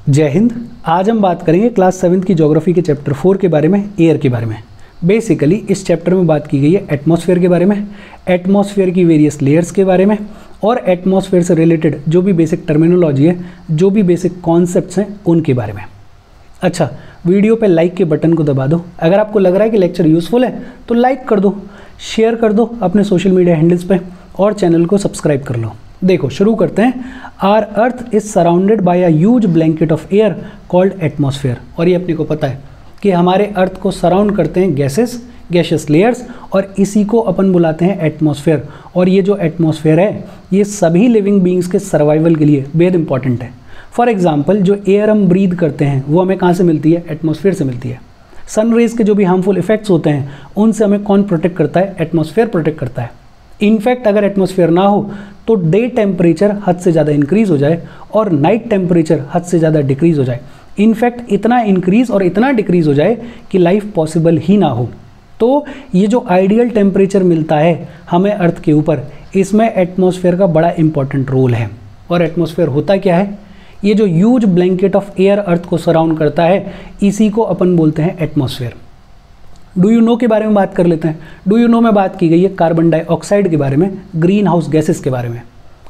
जय हिंद। आज हम बात करेंगे क्लास 7 की ज्योग्राफी के चैप्टर 4 के बारे में, एयर के बारे में। बेसिकली इस चैप्टर में बात की गई है एटमॉस्फेयर के बारे में, एटमॉस्फेयर की वेरियस लेयर्स के बारे में और एटमॉस्फेयर से रिलेटेड जो भी बेसिक टर्मिनोलॉजी है, जो भी बेसिक कॉन्सेप्ट्स हैं, उनके बारे में। अच्छा, वीडियो पे लाइक के बटन को दबा दो। अगर आपको लग रहा है कि लेक्चर यूज़फुल है तो लाइक कर दो, शेयर कर दो अपने सोशल मीडिया हैंडल्स पे और चैनल को सब्सक्राइब कर लो। देखो शुरू करते हैं। Our earth is surrounded by a huge blanket of air called atmosphere. और ये अपने को पता है कि हमारे अर्थ को सराउंड करते हैं गैसेस लेयर्स, और इसी को अपन बुलाते हैं एटमॉस्फेयर। और ये जो एटमॉस्फेयर है ये सभी लिविंग बींग्स के सर्वाइवल के लिए बेहद इंपॉर्टेंट है। फॉर एग्जाम्पल जो एयर हम ब्रीद करते हैं वो हमें कहाँ से मिलती है? एटमॉस्फेयर से मिलती है। सन रेज के जो भी हार्मफुल इफेक्ट्स होते हैं उनसे हमें कौन प्रोटेक्ट करता है? एटमॉस्फेयर प्रोटेक्ट करता है। इनफैक्ट अगर एटमॉस्फेयर ना हो तो डे टेम्परेचर हद से ज़्यादा इंक्रीज़ हो जाए और नाइट टेम्परेचर हद से ज़्यादा डिक्रीज़ हो जाए। इनफैक्ट इतना इंक्रीज़ और इतना डिक्रीज़ हो जाए कि लाइफ पॉसिबल ही ना हो। तो ये जो आइडियल टेम्परेचर मिलता है हमें अर्थ के ऊपर, इसमें एटमॉस्फेयर का बड़ा इंपॉर्टेंट रोल है। और एटमॉस्फेयर होता क्या है? ये जो ह्यूज ब्लैंकेट ऑफ एयर अर्थ को सराउंड करता है, इसी को अपन बोलते हैं एटमॉस्फेयर। डू यू नो के बारे में बात कर लेते हैं। डू यू नो में बात की गई है कार्बन डाइऑक्साइड के बारे में, ग्रीन हाउस गैसेस के बारे में।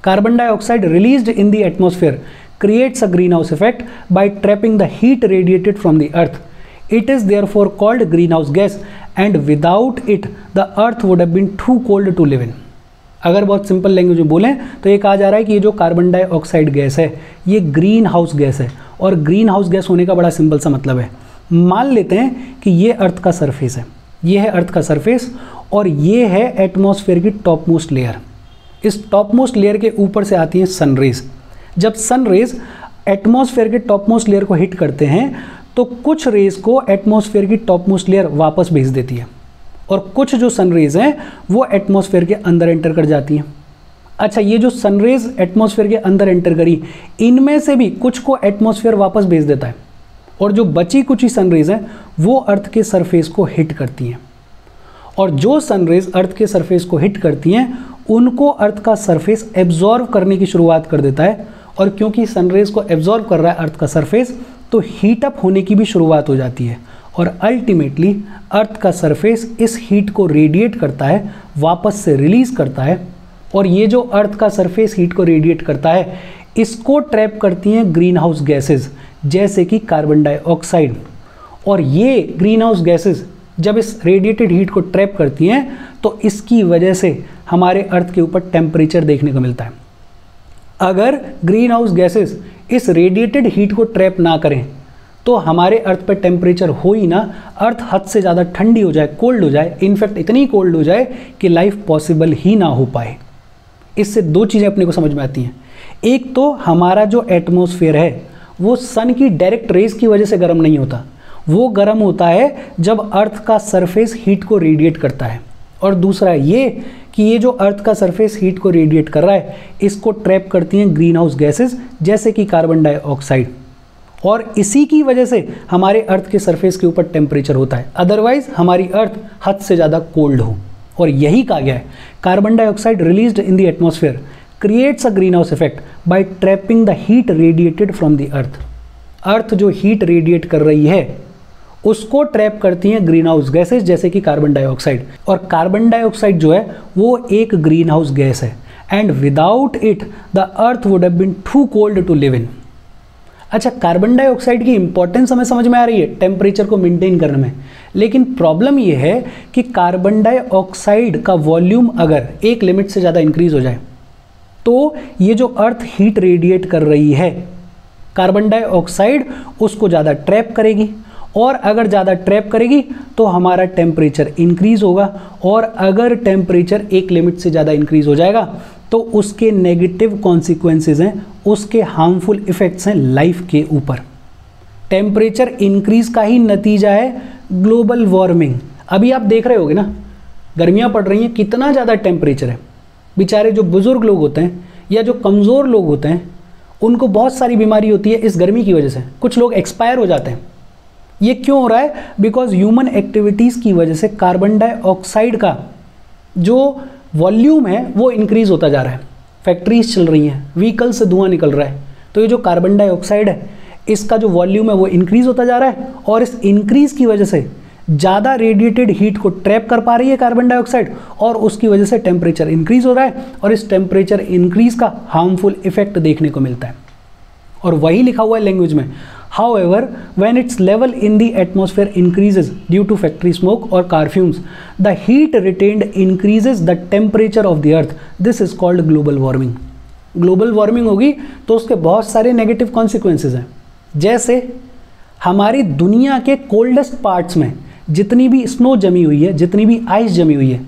Carbon dioxide released in the atmosphere creates a green house effect by trapping the heat radiated from the earth. It is therefore called green house gas and without it the earth would have been too cold to live in. अगर बहुत simple language में बोलें तो ये कहा जा रहा है कि ये जो कार्बन डाइऑक्साइड गैस है ये ग्रीन हाउस गैस है। और ग्रीन हाउस गैस होने का बड़ा सिंपल सा मतलब है, मान लेते हैं कि ये अर्थ का सरफेस है, ये है अर्थ का सरफेस और ये है एटमॉस्फेयर की टॉप मोस्ट लेयर। इस टॉप मोस्ट लेयर के ऊपर से आती हैं सन रेज। जब सन रेज एटमॉस्फेयर के टॉप मोस्ट लेयर को हिट करते हैं तो कुछ रेज को एटमॉस्फेयर की टॉप मोस्ट लेयर वापस भेज देती है और कुछ जो सन रेज हैं वो एटमॉस्फेयर के अंदर एंटर कर जाती हैं। अच्छा, ये जो सन रेज एटमॉस्फेयर के अंदर एंटर करी, इनमें से भी कुछ को एटमॉस्फेयर वापस भेज देता है और जो बची कुछ ही सन रेज हैं वो अर्थ के सरफेस को हिट करती हैं। और जो सन रेज अर्थ के सरफेस को हिट करती हैं उनको अर्थ का सरफेस एब्जॉर्व करने की शुरुआत कर देता है। और क्योंकि सन रेज को एब्जॉर्व कर रहा है अर्थ का सरफेस, तो हीट अप होने की भी शुरुआत हो जाती है और अल्टीमेटली अर्थ का सरफेस इस हीट को रेडिएट करता है, वापस से रिलीज करता है। और ये जो अर्थ का सरफेस हीट को रेडिएट करता है इसको ट्रैप करती हैं ग्रीन हाउस गैसेज, जैसे कि कार्बन डाइऑक्साइड। और ये ग्रीन हाउस गैसेज जब इस रेडिएटेड हीट को ट्रैप करती हैं तो इसकी वजह से हमारे अर्थ के ऊपर टेम्परेचर देखने को मिलता है। अगर ग्रीन हाउस गैसेज इस रेडिएटेड हीट को ट्रैप ना करें तो हमारे अर्थ पर टेम्परेचर हो ही ना, अर्थ हद से ज़्यादा ठंडी हो जाए, कोल्ड हो जाए, इनफैक्ट इतनी कोल्ड हो जाए कि लाइफ पॉसिबल ही ना हो पाए। इससे दो चीज़ें अपने को समझ में आती हैं। एक तो हमारा जो एटमॉस्फेयर है वो सन की डायरेक्ट रेज की वजह से गर्म नहीं होता, वो गर्म होता है जब अर्थ का सरफेस हीट को रेडिएट करता है। और दूसरा ये कि ये जो अर्थ का सरफेस हीट को रेडिएट कर रहा है इसको ट्रैप करती हैं ग्रीन हाउस गैसेज, जैसे कि कार्बन डाइऑक्साइड। और इसी की वजह से हमारे अर्थ के सरफेस के ऊपर टेम्परेचर होता है, अदरवाइज हमारी अर्थ हद से ज़्यादा कोल्ड हो। और यही कहा गया है, carbon dioxide released in the atmosphere creates a green house effect by trapping the heat radiated from the earth. Earth जो हीट रेडिएट कर रही है उसको ट्रैप करती हैं ग्रीन हाउस गैसेज, जैसे कि कार्बन डाइऑक्साइड। और कार्बन डाइऑक्साइड जो है वो एक ग्रीन हाउस गैस है and without it the earth would have been too cold to live in. अच्छा, कार्बन डाइऑक्साइड की इंपॉर्टेंस हमें समझ में आ रही है टेम्परेचर को मेंटेन करने में, लेकिन प्रॉब्लम ये है कि कार्बन डाइऑक्साइड का वॉल्यूम अगर एक लिमिट से ज़्यादा इंक्रीज हो जाए तो ये जो अर्थ हीट रेडिएट कर रही है, कार्बन डाइऑक्साइड उसको ज़्यादा ट्रैप करेगी और अगर ज़्यादा ट्रैप करेगी तो हमारा टेम्परेचर इंक्रीज होगा। और अगर टेम्परेचर एक लिमिट से ज़्यादा इंक्रीज हो जाएगा तो उसके नेगेटिव कॉन्सिक्वेंसेज हैं, उसके हार्मफुल इफ़ेक्ट्स हैं लाइफ के ऊपर। टेम्परेचर इंक्रीज का ही नतीजा है ग्लोबल वार्मिंग। अभी आप देख रहे होगे ना, गर्मियाँ पड़ रही हैं, कितना ज़्यादा टेम्परेचर है। बेचारे जो बुज़ुर्ग लोग होते हैं या जो कमज़ोर लोग होते हैं उनको बहुत सारी बीमारी होती है इस गर्मी की वजह से, कुछ लोग एक्सपायर हो जाते हैं। ये क्यों हो रहा है? बिकॉज ह्यूमन एक्टिविटीज़ की वजह से कार्बन डाइऑक्साइड का जो वॉल्यूम है वो इंक्रीज़ होता जा रहा है। फैक्ट्रीज चल रही हैं, व्हीकल से धुआं निकल रहा है, तो ये जो कार्बन डाइऑक्साइड है इसका जो वॉल्यूम है वो इंक्रीज होता जा रहा है और इस इंक्रीज की वजह से ज़्यादा रेडिएटेड हीट को ट्रैप कर पा रही है कार्बन डाइऑक्साइड और उसकी वजह से टेम्परेचर इंक्रीज हो रहा है और इस टेम्परेचर इंक्रीज का हार्मफुल इफेक्ट देखने को मिलता है। और वही लिखा हुआ है लैंग्वेज में, however when its level in the atmosphere increases due to factory smoke or car fumes, the heat retained increases the temperature of the earth. This is called global warming. Global warming होगी तो उसके बहुत सारे negative consequences हैं, जैसे हमारी दुनिया के कोल्डेस्ट पार्ट्स में जितनी भी स्नो जमी हुई है, जितनी भी आइस जमी हुई है,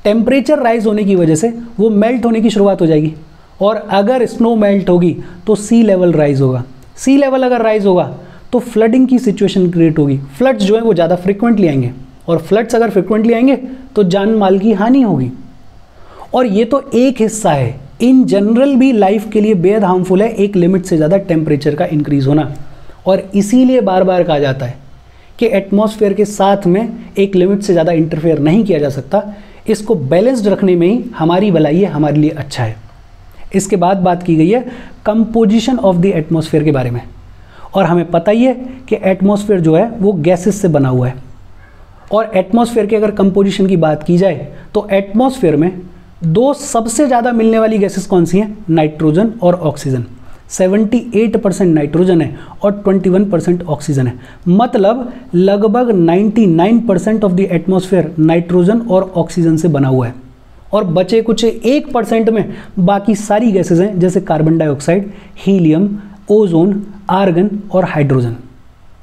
टेम्परेचर राइज होने की वजह से वो मेल्ट होने की शुरुआत हो जाएगी और अगर स्नो मेल्ट होगी तो सी लेवल राइज होगा। सी लेवल अगर राइज होगा तो फ्लडिंग की सिचुएशन क्रिएट होगी। फ्लड्स जो है वो ज़्यादा फ्रिक्वेंटली आएंगे और फ्लड्स अगर फ्रिक्वेंटली आएंगे तो जान माल की हानि होगी। और ये तो एक हिस्सा है, इन जनरल भी लाइफ के लिए बेहद हार्मफुल है एक लिमिट से ज़्यादा टेम्परेचर का इंक्रीज होना। और इसीलिए बार बार कहा जाता है कि एटमॉस्फेयर के साथ में एक लिमिट से ज़्यादा इंटरफेयर नहीं किया जा सकता। इसको बैलेंस्ड रखने में ही हमारी भलाई है, हमारे लिए अच्छा है। इसके बाद बात की गई है कंपोजिशन ऑफ द एटमॉस्फेयर के बारे में। और हमें पता ही है कि एटमॉस्फेयर जो है वो गैसेस से बना हुआ है। और एटमॉस्फेयर की अगर कंपोजिशन की बात की जाए तो एटमॉस्फेयर में दो सबसे ज़्यादा मिलने वाली गैसेस कौन सी हैं? नाइट्रोजन और ऑक्सीजन। 78% नाइट्रोजन है और 21% ऑक्सीजन है। मतलब लगभग 99% ऑफ द एटमॉस्फेयर नाइट्रोजन और ऑक्सीजन से बना हुआ है और बचे कुछ 1% में बाकी सारी गैसेस हैं, जैसे carbon dioxide, helium, ozone, argon और हाइड्रोजन।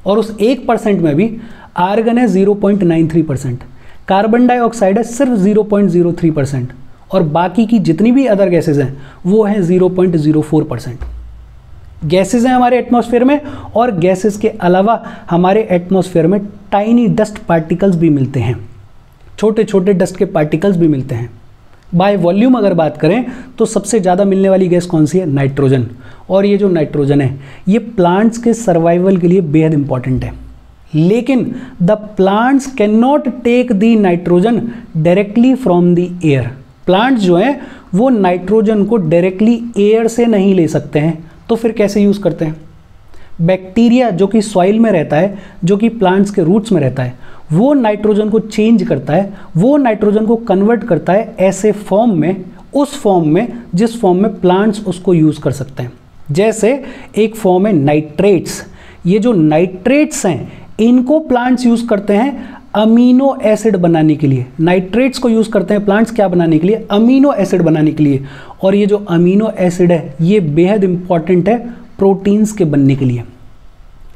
और उस 1% में भी आर्गन है 0.93%, कार्बन डाइऑक्साइड है सिर्फ 0.03% और बाकी की जितनी भी अदर गैसेस हैं वो हैं 0.04%। गैसेस हैं हमारे एटमॉस्फेयर में और गैसेस के अलावा हमारे एटमॉस्फेयर में टाइनी डस्ट पार्टिकल्स भी मिलते हैं, छोटे छोटे डस्ट के पार्टिकल्स भी मिलते हैं। बाय वॉल्यूम अगर बात करें तो सबसे ज़्यादा मिलने वाली गैस कौन सी है? नाइट्रोजन। और ये जो नाइट्रोजन है ये प्लांट्स के सर्वाइवल के लिए बेहद इंपॉर्टेंट है, लेकिन the plants can not take the nitrogen directly from the air. Plants जो हैं वो नाइट्रोजन को डायरेक्टली एयर से नहीं ले सकते हैं, तो फिर कैसे यूज़ करते हैं? बैक्टीरिया जो कि सॉइल में रहता है, जो कि प्लांट्स के रूट्स में रहता है, वो नाइट्रोजन को चेंज करता है, वो नाइट्रोजन को कन्वर्ट करता है ऐसे फॉर्म में, उस फॉर्म में जिस फॉर्म में प्लांट्स उसको यूज़ कर सकते हैं। जैसे एक फॉर्म है नाइट्रेट्स। ये जो नाइट्रेट्स हैं इनको प्लांट्स यूज़ करते हैं अमीनो एसिड बनाने के लिए। नाइट्रेट्स को यूज़ करते हैं प्लांट्स क्या बनाने के लिए? अमीनो एसिड बनाने के लिए। और ये जो अमीनो एसिड है ये बेहद इंपॉर्टेंट है प्रोटीन्स के बनने के लिए।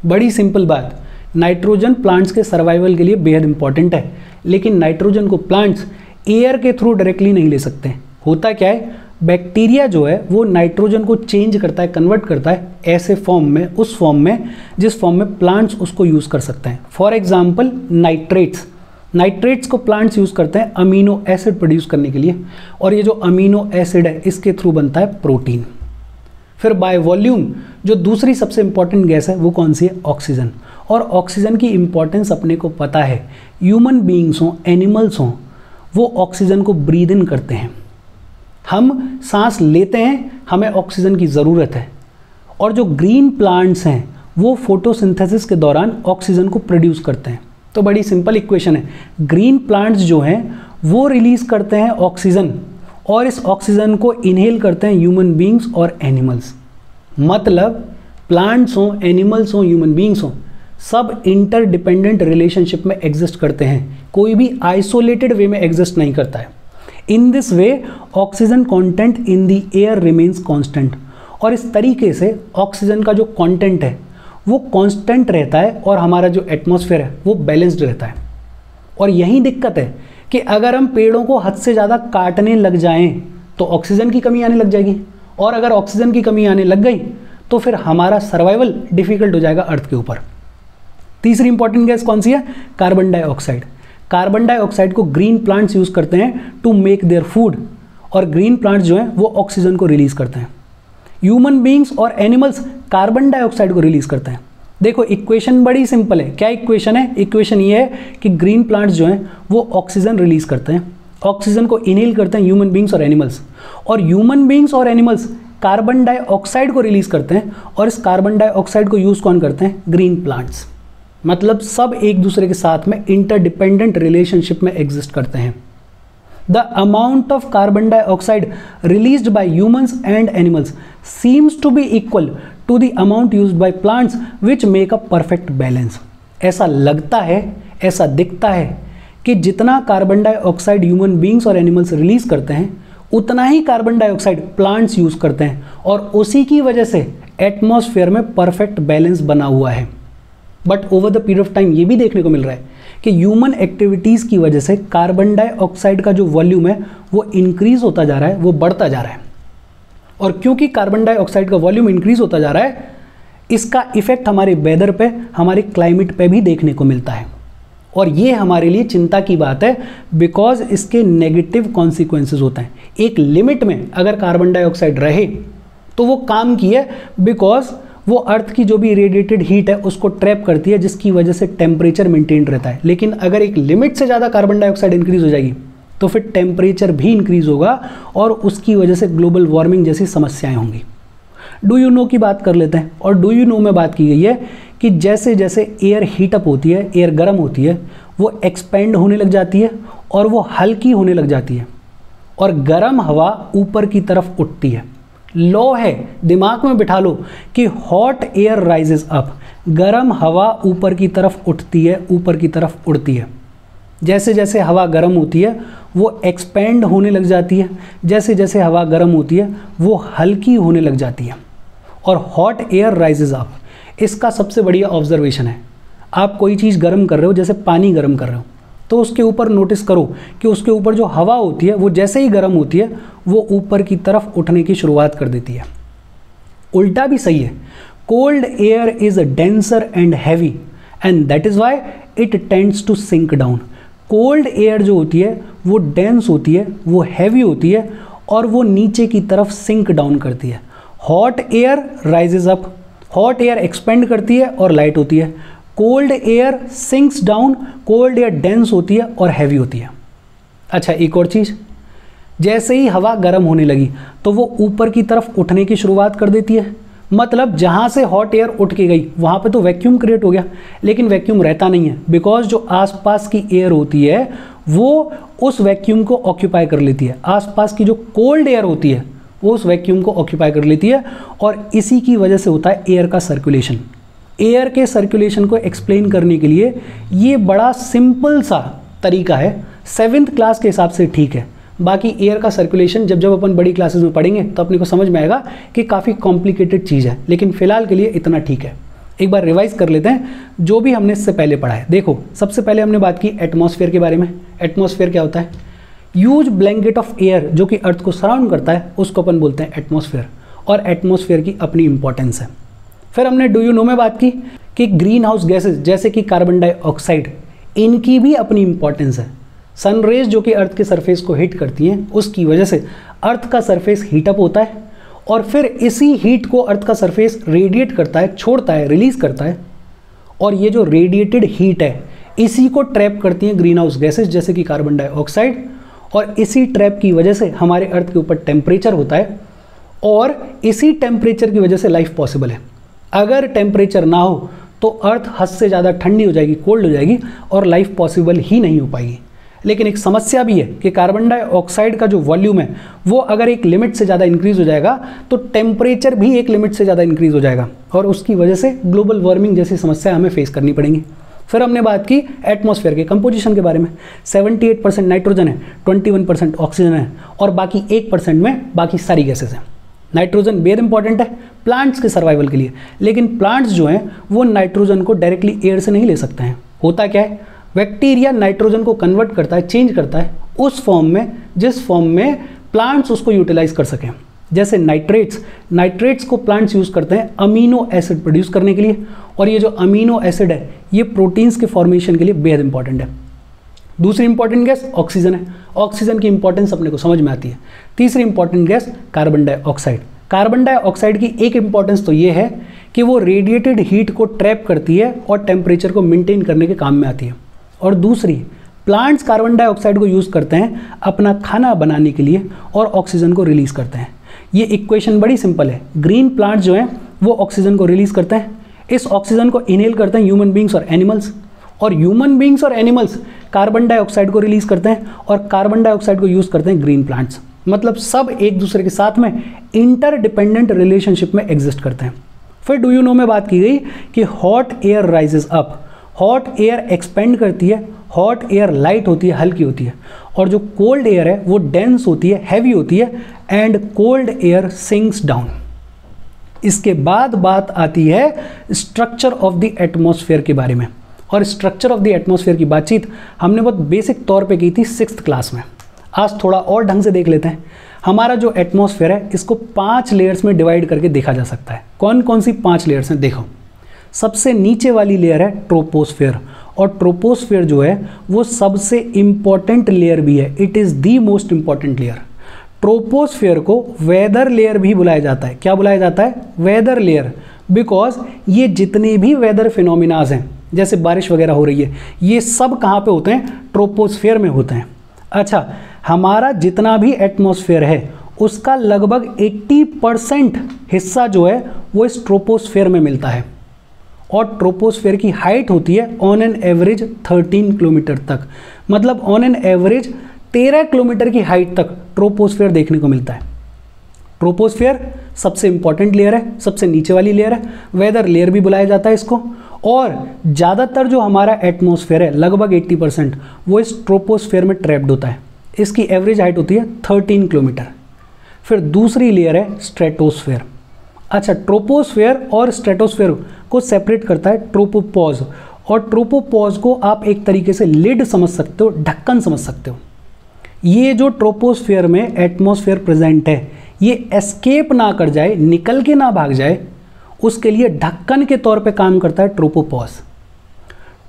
बड़ी सिंपल बात, नाइट्रोजन प्लांट्स के सर्वाइवल के लिए बेहद इंपॉर्टेंट है, लेकिन नाइट्रोजन को प्लांट्स एयर के थ्रू डायरेक्टली नहीं ले सकते। होता क्या है, बैक्टीरिया जो है वो नाइट्रोजन को चेंज करता है, कन्वर्ट करता है ऐसे फॉर्म में, उस फॉर्म में जिस फॉर्म में प्लांट्स उसको यूज़ कर सकते हैं। फॉर एग्जाम्पल नाइट्रेट्स को प्लांट्स यूज़ करते हैं अमीनो एसिड प्रोड्यूस करने के लिए, और ये जो अमीनो एसिड है इसके थ्रू बनता है प्रोटीन। फिर बाय वॉल्यूम जो दूसरी सबसे इंपॉर्टेंट गैस है वो कौन सी है? ऑक्सीजन। और ऑक्सीजन की इंपॉर्टेंस अपने को पता है, ह्यूमन बीइंग्स हों, एनिमल्स हों, वो ऑक्सीजन को ब्रीद इन करते हैं। हम सांस लेते हैं, हमें ऑक्सीजन की ज़रूरत है। और जो ग्रीन प्लांट्स हैं वो फोटोसिंथेसिस के दौरान ऑक्सीजन को प्रोड्यूस करते हैं। तो बड़ी सिंपल इक्वेशन है, ग्रीन प्लांट्स जो हैं वो रिलीज़ करते हैं ऑक्सीजन और इस ऑक्सीजन को इनहेल करते हैं ह्यूमन बीइंग्स और एनिमल्स। मतलब प्लांट्स हों, एनिमल्स हों, ह्यूमन बीइंग्स हों, सब इंटरडिपेंडेंट रिलेशनशिप में एग्जिस्ट करते हैं, कोई भी आइसोलेटेड वे में एग्जिस्ट नहीं करता है। In this way oxygen content in the air remains constant. और इस तरीके से ऑक्सीजन का जो कंटेंट है वो कांस्टेंट रहता है और हमारा जो एटमॉस्फेयर है वो बैलेंस्ड रहता है। और यही दिक्कत है कि अगर हम पेड़ों को हद से ज़्यादा काटने लग जाएं तो ऑक्सीजन की कमी आने लग जाएगी, और अगर ऑक्सीजन की कमी आने लग गई तो फिर हमारा सर्वाइवल डिफिकल्ट हो जाएगा अर्थ के ऊपर। तीसरी इंपॉर्टेंट गैस कौन सी है? Carbon dioxide. कार्बन डाइऑक्साइड को ग्रीन प्लांट्स यूज़ करते हैं टू मेक देयर फूड, और ग्रीन प्लांट्स जो हैं वो ऑक्सीजन को रिलीज़ करते हैं। ह्यूमन बीइंग्स और एनिमल्स कार्बन डाइऑक्साइड को रिलीज़ करते हैं। देखो इक्वेशन बड़ी सिंपल है। क्या इक्वेशन है? इक्वेशन ये है कि ग्रीन प्लांट्स जो हैं वो ऑक्सीजन रिलीज़ करते हैं, ऑक्सीजन को इनहेल करते हैं ह्यूमन बीइंग्स और एनिमल्स, और ह्यूमन बीइंग्स और एनिमल्स कार्बन डाइऑक्साइड को रिलीज करते हैं, और इस कार्बन डाइऑक्साइड को यूज कौन करते हैं? Green plants. मतलब सब एक दूसरे के साथ में इंटरडिपेंडेंट रिलेशनशिप में एग्जिस्ट करते हैं। The amount of carbon dioxide released by humans and animals seems to be equal to the amount used by plants, which make a perfect balance. ऐसा लगता है, ऐसा दिखता है कि जितना कार्बन डाइऑक्साइड ह्यूमन बींग्स और एनिमल्स रिलीज करते हैं उतना ही कार्बन डाइऑक्साइड प्लांट्स यूज करते हैं, और उसी की वजह से एटमॉस्फेयर में परफेक्ट बैलेंस बना हुआ है। But over the period of time ये भी देखने को मिल रहा है कि ह्यूमन एक्टिविटीज़ की वजह से कार्बन डाइऑक्साइड का जो वॉल्यूम है वो इंक्रीज होता जा रहा है, वो बढ़ता जा रहा है। और क्योंकि कार्बन डाइऑक्साइड का वॉल्यूम इंक्रीज होता जा रहा है, इसका इफेक्ट हमारे वेदर पे, हमारे क्लाइमेट पे भी देखने को मिलता है। और ये हमारे लिए चिंता की बात है, बिकॉज इसके नेगेटिव कॉन्सिक्वेंसेज होते हैं। एक लिमिट में अगर कार्बन डाइऑक्साइड रहे तो वो काम की है, बिकॉज वो अर्थ की जो भी रेडिएटेड हीट है उसको ट्रैप करती है, जिसकी वजह से टेम्परेचर मेंटेन रहता है। लेकिन अगर एक लिमिट से ज़्यादा कार्बन डाइऑक्साइड इंक्रीज हो जाएगी तो फिर टेम्परेचर भी इंक्रीज होगा, और उसकी वजह से ग्लोबल वार्मिंग जैसी समस्याएं होंगी। डू यू नो की बात कर लेते हैं। और डू यू नो में बात की गई है कि जैसे जैसे एयर हीटअप होती है, एयर गर्म होती है, वो एक्सपेंड होने लग जाती है और वो हल्की होने लग जाती है, और गर्म हवा ऊपर की तरफ उठती है। लॉ है, दिमाग में बिठा लो कि हॉट एयर राइजेस अप, गर्म हवा ऊपर की तरफ उठती है, ऊपर की तरफ उड़ती है। जैसे जैसे हवा गर्म होती है वो एक्सपेंड होने लग जाती है, जैसे जैसे हवा गर्म होती है वो हल्की होने लग जाती है, और हॉट एयर राइजेस अप। इसका सबसे बढ़िया ऑब्जर्वेशन है, आप कोई चीज़ गर्म कर रहे हो, जैसे पानी गर्म कर रहे हो, तो उसके ऊपर नोटिस करो कि उसके ऊपर जो हवा होती है वो जैसे ही गर्म होती है वो ऊपर की तरफ उठने की शुरुआत कर देती है। उल्टा भी सही है, cold air is denser and heavy and that is why it tends to sink down. Cold air जो होती है वो डेंस होती है, वो हैवी होती है, और वो नीचे की तरफ सिंक डाउन करती है। Hot air rises up, hot air expand करती है और लाइट होती है। Cold air sinks down, cold air dense होती है और हैवी होती है। अच्छा, एक और चीज़, जैसे ही हवा गर्म होने लगी तो वो ऊपर की तरफ उठने की शुरुआत कर देती है। मतलब जहाँ से हॉट एयर उठ के गई वहाँ पे तो वैक्यूम क्रिएट हो गया, लेकिन वैक्यूम रहता नहीं है, बिकॉज जो आसपास की एयर होती है वो उस वैक्यूम को ऑक्यूपाई कर लेती है। आसपास की जो कोल्ड एयर होती है वो उस वैक्यूम को ऑक्यूपाई कर लेती है, और इसी की वजह से होता है एयर का सर्कुलेशन। एयर के सर्कुलेशन को एक्सप्लेन करने के लिए ये बड़ा सिंपल सा तरीका है, 7th क्लास के हिसाब से ठीक है। बाकी एयर का सर्कुलेशन जब जब अपन बड़ी क्लासेस में पढ़ेंगे तो अपने को समझ में आएगा कि काफ़ी कॉम्प्लिकेटेड चीज़ है, लेकिन फिलहाल के लिए इतना ठीक है। एक बार रिवाइज कर लेते हैं जो भी हमने इससे पहले पढ़ा है। देखो, सबसे पहले हमने बात की एटमॉस्फेयर के बारे में। एटमॉस्फेयर क्या होता है? ह्यूज ब्लैंकेट ऑफ एयर जो कि अर्थ को सराउंड करता है, उसको अपन बोलते हैं एटमॉस्फेयर, और एटमॉस्फेयर की अपनी इंपॉर्टेंस है। फिर हमने डू यू नो में बात की कि ग्रीन हाउस गैसेज जैसे कि कार्बन डाइऑक्साइड, इनकी भी अपनी इंपॉर्टेंस है। सनरेज जो कि अर्थ के सरफेस को हीट करती हैं, उसकी वजह से अर्थ का सरफेस हीटअप होता है, और फिर इसी हीट को अर्थ का सरफेस रेडिएट करता है, छोड़ता है, रिलीज करता है, और ये जो रेडिएटेड हीट है इसी को ट्रैप करती हैं ग्रीन हाउस गैसेज जैसे कि कार्बन डाइऑक्साइड, और इसी ट्रैप की वजह से हमारे अर्थ के ऊपर टेम्परेचर होता है, और इसी टेम्परेचर की वजह से लाइफ पॉसिबल है। अगर टेम्परेचर ना हो तो अर्थ हद से ज़्यादा ठंडी हो जाएगी, कोल्ड हो जाएगी, और लाइफ पॉसिबल ही नहीं हो पाएगी। लेकिन एक समस्या भी है कि कार्बन डाइऑक्साइड का जो वॉल्यूम है वो अगर एक लिमिट से ज़्यादा इंक्रीज हो जाएगा तो टेम्परेचर भी एक लिमिट से ज़्यादा इंक्रीज हो जाएगा, और उसकी वजह से ग्लोबल वार्मिंग जैसी समस्या हमें फेस करनी पड़ेंगी। फिर हमने बात की एटमॉस्फेयर के कंपोजिशन के बारे में। 78% नाइट्रोजन है, 21% ऑक्सीजन है, और बाकी 1% में बाकी सारी गैसेज हैं। नाइट्रोजन बेहद इंपॉर्टेंट है प्लांट्स के सर्वाइवल के लिए, लेकिन प्लांट्स जो हैं वो नाइट्रोजन को डायरेक्टली एयर से नहीं ले सकते हैं। होता क्या है, बैक्टीरिया नाइट्रोजन को कन्वर्ट करता है, चेंज करता है उस फॉर्म में जिस फॉर्म में प्लांट्स उसको यूटिलाइज कर सकें। जैसे नाइट्रेट्स को प्लांट्स यूज़ करते हैं अमीनो एसिड प्रोड्यूस करने के लिए, और ये जो अमीनो एसिड है ये प्रोटीन्स के फॉर्मेशन के लिए बेहद इंपॉर्टेंट है। दूसरी इंपॉर्टेंट गैस ऑक्सीजन है, ऑक्सीजन की इंपॉर्टेंस अपने को समझ में आती है। तीसरी important gas carbon dioxide. Carbon dioxide की एक इंपॉर्टेंस तो ये है कि वो रेडिएटेड हीट को ट्रैप करती है और टेम्परेचर को मेंटेन करने के काम में आती है। और दूसरी, प्लांट्स कार्बन डाइऑक्साइड को यूज़ करते हैं अपना खाना बनाने के लिए और ऑक्सीजन को रिलीज़ करते हैं। ये इक्वेशन बड़ी सिंपल है। ग्रीन प्लांट जो हैं वो ऑक्सीजन को रिलीज करते हैं, इस ऑक्सीजन को इनहेल करते हैं ह्यूमन बींग्स और एनिमल्स, और ह्यूमन बींग्स और एनिमल्स कार्बन डाइऑक्साइड को रिलीज करते हैं और कार्बन डाइऑक्साइड को यूज करते हैं ग्रीन प्लांट्स। मतलब सब एक दूसरे के साथ में इंटरडिपेंडेंट रिलेशनशिप में एग्जिस्ट करते हैं। फिर डू यू नो में बात की गई कि hot air rises up, hot air expand करती है, हॉट एयर लाइट होती है, हल्की होती है, और जो कोल्ड एयर है वो डेंस होती है, हैवी होती है, and cold air sinks down. इसके बाद बात आती है स्ट्रक्चर ऑफ द एटमॉस्फेयर के बारे में, और स्ट्रक्चर ऑफ द एटमॉस्फेयर की बातचीत हमने बहुत बेसिक तौर पे की थी 6th क्लास में। आज थोड़ा और ढंग से देख लेते हैं। हमारा जो एटमॉस्फेयर है इसको 5 लेयर्स में डिवाइड करके देखा जा सकता है। कौन कौन सी 5 लेयर्स हैं देखो। सबसे नीचे वाली लेयर है ट्रोपोस्फेयर, और ट्रोपोस्फेयर जो है वो सबसे इंपॉर्टेंट लेयर भी है, it is the most important layer. Troposphere को वेदर लेयर भी बुलाया जाता है। क्या बुलाया जाता है? वेदर लेयर, बिकॉज ये जितने भी वेदर फिनोमिनाज हैं जैसे बारिश वगैरह हो रही है ये सब कहाँ पे होते हैं? ट्रोपोस्फेयर में होते हैं। अच्छा, हमारा जितना भी एटमॉस्फेयर है उसका लगभग 80% हिस्सा जो है वो इस ट्रोपोस्फेयर में मिलता है, और ट्रोपोस्फेयर की हाइट होती है ऑन एन एवरेज 13 किलोमीटर तक। मतलब ऑन एन एवरेज 13 किलोमीटर की हाइट तक ट्रोपोस्फेयर देखने को मिलता है। ट्रोपोस्फेयर सबसे इंपॉर्टेंट लेयर है, सबसे नीचे वाली लेयर है, वेदर लेयर भी बुलाया जाता है इसको। और ज़्यादातर जो हमारा एटमॉस्फेयर है लगभग 80% वो इस ट्रोपोस्फेयर में ट्रैप्ड होता है। इसकी एवरेज हाइट होती है 13 किलोमीटर। फिर दूसरी लेयर है स्ट्रेटोस्फेयर। अच्छा, ट्रोपोस्फेयर और स्ट्रेटोस्फेयर को सेपरेट करता है ट्रोपोपॉज, और ट्रोपोपॉज को आप एक तरीके से लिड समझ सकते हो, ढक्कन समझ सकते हो। ये जो ट्रोपोस्फेयर में एटमॉस्फेयर प्रेजेंट है ये एस्केप ना कर जाए, निकल के ना भाग जाए, उसके लिए ढक्कन के तौर पे काम करता है ट्रोपोपॉज।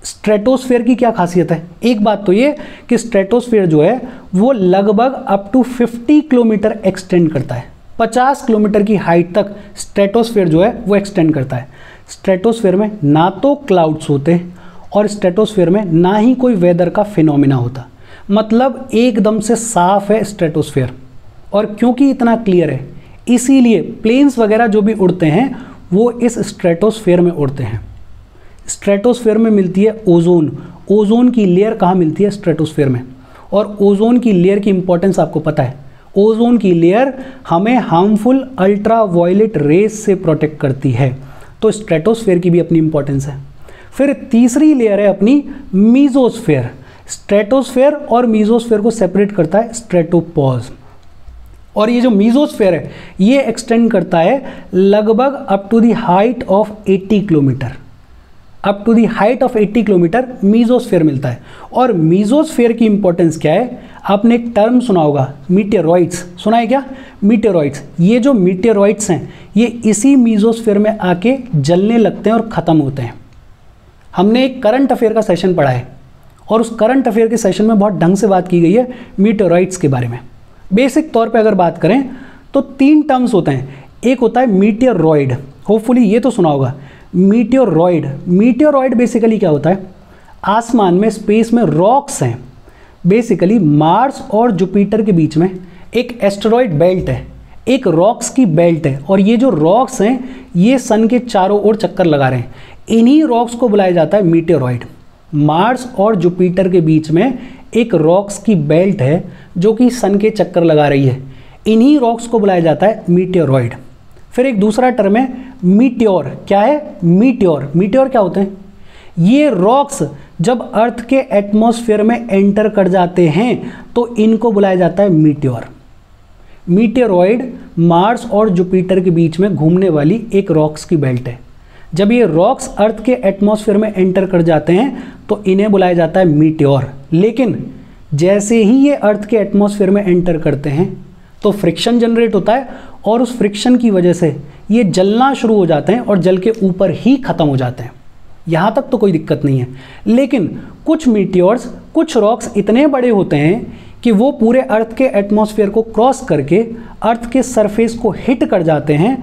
स्ट्रेटोस्फेयर की क्या खासियत है? एक बात तो ये कि स्ट्रेटोस्फेयर जो है वो लगभग अप टू 50 किलोमीटर एक्सटेंड करता है। 50 किलोमीटर की हाइट तक स्ट्रेटोस्फेयर जो है वो एक्सटेंड करता है। स्ट्रेटोस्फेयर में ना तो क्लाउड्स होते और स्ट्रेटोस्फेयर में ना ही कोई वेदर का फिनोमिना होता। मतलब एकदम से साफ है स्ट्रेटोस्फेयर। और क्योंकि इतना क्लियर है इसीलिए प्लेन्स वगैरह जो भी उड़ते हैं वो इस स्ट्रेटोस्फेयर में उड़ते हैं। स्ट्रेटोस्फेयर में मिलती है ओजोन। ओजोन की लेयर कहाँ मिलती है? स्ट्रेटोस्फेयर में। और ओजोन की लेयर की इंपॉर्टेंस आपको पता है। ओजोन की लेयर हमें हार्मफुल अल्ट्रा वायलेट रेज से प्रोटेक्ट करती है, तो स्ट्रेटोस्फेयर की भी अपनी इंपॉर्टेंस है। फिर तीसरी लेयर है अपनी मीजोस्फेयर। स्ट्रेटोस्फेयर और मीजोस्फेयर को सेपरेट करता है स्ट्रेटोपॉज। और ये जो मीजोस्फेयर है ये एक्सटेंड करता है लगभग up to the height of 80 kilometre. Up to the height of 80 kilometre mesosphere मिलता है। और मीजोस्फेयर की इंपॉर्टेंस क्या है? आपने एक टर्म सुना होगा, मीटेरॉइड्स। सुना है क्या? मीटेरॉइड्स। ये जो मीटेरॉइड्स हैं ये इसी मीजोस्फेयर में आके जलने लगते हैं और ख़त्म होते हैं। हमने एक करंट अफेयर का सेशन पढ़ा है और उस करंट अफेयर के सेशन में बहुत ढंग से बात की गई है मीटेरॉइड्स के बारे में। बेसिक तौर पे अगर बात करें तो 3 टर्म्स होते हैं। एक होता है मीटेरॉइड, होपफुली ये तो सुना होगा, मीटेरॉइड। मीटेरॉइड बेसिकली क्या होता है? आसमान में, स्पेस में रॉक्स हैं। बेसिकली मार्स और जुपिटर के बीच में एक एस्टेरॉइड बेल्ट है, एक रॉक्स की बेल्ट है, और ये जो रॉक्स हैं ये सन के चारों ओर चक्कर लगा रहे हैं। इन्हीं रॉक्स को बुलाया जाता है मीटेरॉइड। मार्स और जुपिटर के बीच में एक रॉक्स की बेल्ट है जो कि सन के चक्कर लगा रही है। इन्हीं रॉक्स को बुलाया जाता है मीटेरॉइड। फिर एक दूसरा टर्म है मीटियोर। क्या है? मीटियोर। मीटियोर क्या होते हैं? ये रॉक्स जब अर्थ के एटमॉस्फेयर में एंटर कर जाते हैं तो इनको बुलाया जाता है मीटियोर। मीटेरॉइड मार्स और जुपिटर के बीच में घूमने वाली एक रॉक्स की बेल्ट है। जब ये रॉक्स अर्थ के एटमॉस्फेयर में एंटर कर जाते हैं तो इन्हें बुलाया जाता है मीटियोर। लेकिन जैसे ही ये अर्थ के एटमॉस्फेयर में एंटर करते हैं तो फ्रिक्शन जनरेट होता है और उस फ्रिक्शन की वजह से ये जलना शुरू हो जाते हैं और जल के ऊपर ही ख़त्म हो जाते हैं। यहाँ तक तो कोई दिक्कत नहीं है। लेकिन कुछ मीटियोर्स, कुछ रॉक्स इतने बड़े होते हैं कि वो पूरे अर्थ के एटमॉस्फेयर को क्रॉस करके अर्थ के सरफेस को हिट कर जाते हैं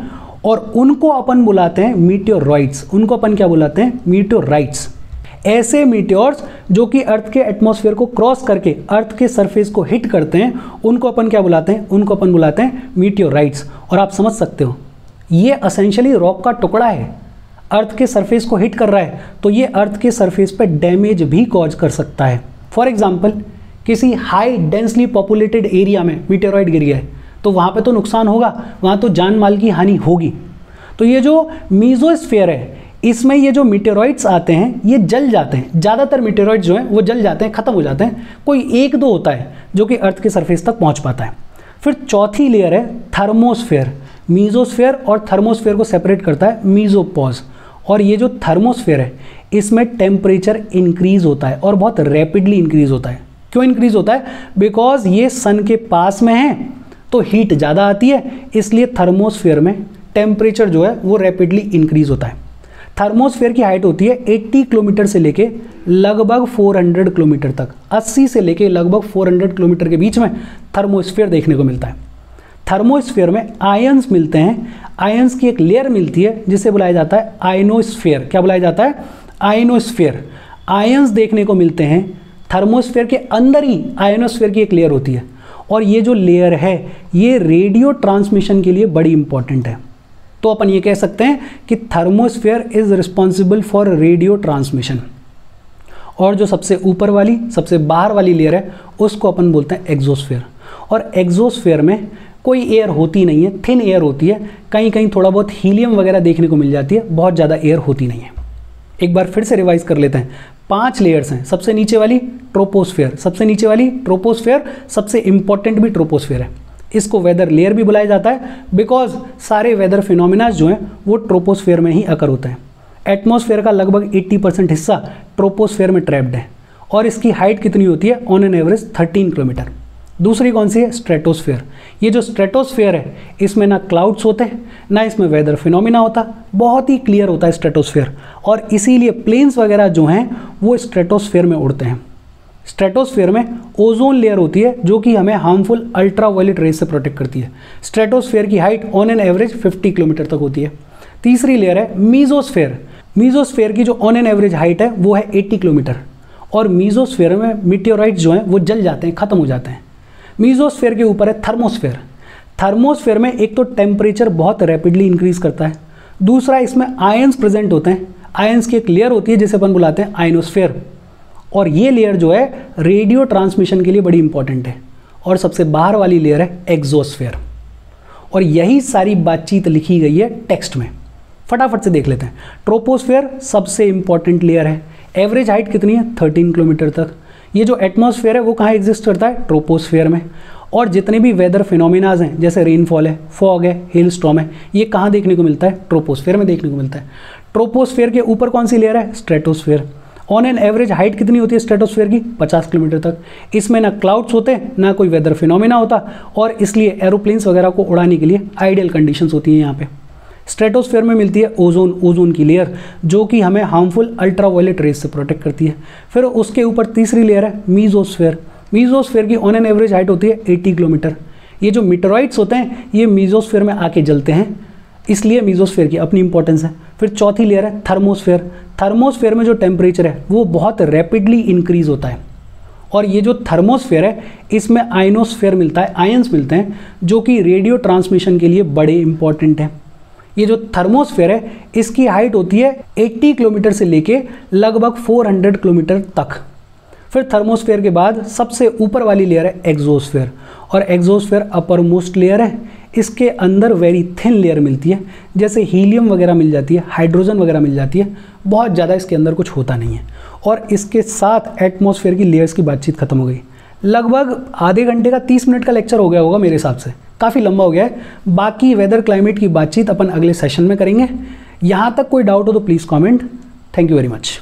और उनको अपन बुलाते हैं मीटियोरॉइड्स। उनको अपन क्या बुलाते हैं? मीटियोराइट्स। ऐसे मीटियोर्स जो कि अर्थ के एटमॉस्फेयर को क्रॉस करके अर्थ के सरफेस को हिट करते हैं, उनको अपन क्या बुलाते हैं? उनको अपन बुलाते हैं मीटियोराइट्स। और आप समझ सकते हो ये एसेंशियली रॉक का टुकड़ा है, अर्थ के सरफेस को हिट कर रहा है, तो ये अर्थ के सरफेस पे डैमेज भी कॉज कर सकता है। फॉर एग्जाम्पल किसी हाई डेंसली पॉपुलेटेड एरिया में मीटियोराइट गिर गया है तो वहाँ पे तो नुकसान होगा, वहाँ तो जान माल की हानि होगी। तो ये जो मीजोस्फीयर है इसमें ये जो मीटियोराइट्स आते हैं ये जल जाते हैं, ज़्यादातर मीटियोराइट्स जो हैं वो जल जाते हैं, ख़त्म हो जाते हैं, कोई एक दो होता है जो कि अर्थ के सरफेस तक पहुँच पाता है। फिर चौथी लेयर है थर्मोस्फेयर। मीजोस्फेयर और थर्मोस्फेयर को सेपरेट करता है मीजोपॉज। और ये जो थर्मोस्फेयर है इसमें टेम्परेचर इंक्रीज होता है और बहुत रैपिडली इंक्रीज होता है। क्यों इंक्रीज होता है? बिकॉज ये सन के पास में है तो हीट ज़्यादा आती है, इसलिए थर्मोस्फेयर में टेम्परेचर जो है वो रैपिडली इंक्रीज होता है। थर्मोस्फेयर की हाइट होती है 80 किलोमीटर से लेके लगभग 400 किलोमीटर तक, 80 से लेके लगभग 400 किलोमीटर के बीच में थर्मोस्फेयर देखने को मिलता है। थर्मोस्फेयर में आयंस मिलते हैं, आयंस की एक लेयर मिलती है जिसे बुलाया जाता है आयनोस्फेयर। क्या बुलाया जाता है? आयनोस्फेयर। आयंस देखने को मिलते हैं थर्मोस्फेयर के अंदर ही आयनोस्फेयर की एक लेयर होती है, और ये जो लेयर है ये रेडियो ट्रांसमिशन के लिए बड़ी इंपॉर्टेंट है। तो अपन ये कह सकते हैं कि thermosphere is responsible for radio transmission. और जो सबसे ऊपर वाली, सबसे बाहर वाली लेयर है उसको अपन बोलते हैं एक्सोस्फेयर। और एक्सोस्फेयर में कोई एयर होती नहीं है, थिन एयर होती है, कहीं कहीं थोड़ा बहुत हीलियम वगैरह देखने को मिल जाती है, बहुत ज़्यादा एयर होती नहीं है। एक बार फिर से रिवाइज कर लेते हैं। 5 लेयर्स हैं। सबसे नीचे वाली ट्रोपोस्फेयर, सबसे नीचे वाली ट्रोपोस्फेयर, सबसे इंपॉर्टेंट भी ट्रोपोस्फेयर है। इसको वेदर लेयर भी बुलाया जाता है बिकॉज सारे वेदर फिनोमिना जो हैं वो ट्रोपोस्फेयर में ही अकर होते हैं। एटमॉस्फेयर का लगभग 80% हिस्सा ट्रोपोस्फेयर में ट्रैप्ड है और इसकी हाइट कितनी होती है? On an average 13 kilometre. दूसरी कौन सी है? स्ट्रेटोस्फेयर। ये जो स्ट्रेटोस्फेयर है इसमें ना क्लाउड्स होते हैं ना इसमें वेदर फिनोमिना होता, बहुत ही क्लियर होता है स्ट्रेटोस्फेयर, और इसीलिए प्लेन्स वगैरह जो हैं वो स्ट्रेटोस्फेयर में उड़ते हैं। स्ट्रेटोस्फेयर में ओजोन लेयर होती है जो कि हमें हार्मफुल अल्ट्रावायलेट रेज से प्रोटेक्ट करती है। स्ट्रेटोस्फेयर की height on an average 50 kilometre तक होती है। तीसरी लेयर है मीजोस्फेयर। मीजोस्फेयर की जो ऑन एन एवरेज हाइट है वो है 80 किलोमीटर, और मीजोस्फेयर में मीटियोराइट्स जो हैं वो जल जाते हैं, ख़त्म हो जाते हैं। मीजोस्फेयर के ऊपर है थर्मोस्फेयर। थर्मोस्फेयर में एक तो टेम्परेचर बहुत रैपिडली इंक्रीज करता है, दूसरा इसमें आयंस प्रेजेंट होते हैं। आयंस की एक लेयर होती है जिसे अपन बुलाते हैं आयनोस्फेयर, और ये लेयर जो है रेडियो ट्रांसमिशन के लिए बड़ी इंपॉर्टेंट है। और सबसे बाहर वाली लेयर है एक्सोस्फेयर, और यही सारी बातचीत लिखी गई है टेक्स्ट में। फटाफट से देख लेते हैं। ट्रोपोस्फेयर सबसे इंपॉर्टेंट लेयर है। एवरेज हाइट कितनी है? 13 किलोमीटर तक। ये जो एटमॉस्फेयर है वो कहाँ एग्जिस्ट करता है? ट्रोपोस्फेयर में। और जितने भी वेदर फिनोमिनाज हैं जैसे रेनफॉल है, फॉग है, हेल स्टॉर्म है, ये कहाँ देखने को मिलता है? ट्रोपोस्फेयर में देखने को मिलता है। ट्रोपोस्फेयर के ऊपर कौन सी लेयर है? Stratosphere. On an average height कितनी होती है स्ट्रेटोस्फेयर की? 50 किलोमीटर तक। इसमें ना क्लाउड्स होते ना कोई वेदर फिनोमिना होता, और इसलिए एरोप्लेन्स वगैरह को उड़ाने के लिए आइडियल कंडीशंस होती हैं यहाँ पे। स्ट्रेटोस्फेयर में मिलती है ओजोन की लेयर जो कि हमें हार्मफुल अल्ट्रावायलेट रेज से प्रोटेक्ट करती है। फिर उसके ऊपर तीसरी लेयर है मीजोस्फेयर। मीजोस्फेयर की ऑन एन एवरेज हाइट होती है 80 किलोमीटर। ये जो मीटेरॉइड्स होते हैं ये मीजोस्फेयर में आके जलते हैं, इसलिए मीजोस्फेयर की अपनी इंपॉर्टेंस है। फिर चौथी लेयर है थर्मोस्फेयर। थर्मोस्फेयर में जो टेम्परेचर है वो बहुत रैपिडली इंक्रीज होता है, और ये जो थर्मोस्फेयर है इसमें आयनोस्फेयर मिलता है, आयंस मिलते हैं जो कि रेडियो ट्रांसमिशन के लिए बड़े इंपॉर्टेंट हैं। ये जो थर्मोस्फेयर है इसकी हाइट होती है 80 किलोमीटर से लेके लगभग 400 किलोमीटर तक। फिर थर्मोस्फेयर के बाद सबसे ऊपर वाली लेयर है एक्सोस्फेयर, और एक्सोस्फेयर अपर मोस्ट लेयर है। इसके अंदर वेरी थिन लेयर मिलती है, जैसे हीलियम वगैरह मिल जाती है, हाइड्रोजन वगैरह मिल जाती है, बहुत ज़्यादा इसके अंदर कुछ होता नहीं है। और इसके साथ एटमॉस्फेयर की लेयर्स की बातचीत खत्म हो गई। लगभग आधे घंटे का 30 मिनट का लेक्चर हो गया होगा मेरे हिसाब से, काफ़ी लंबा हो गया है। बाकी वेदर क्लाइमेट की बातचीत अपन अगले सेशन में करेंगे। यहाँ तक कोई डाउट हो तो please comment. Thank you very much.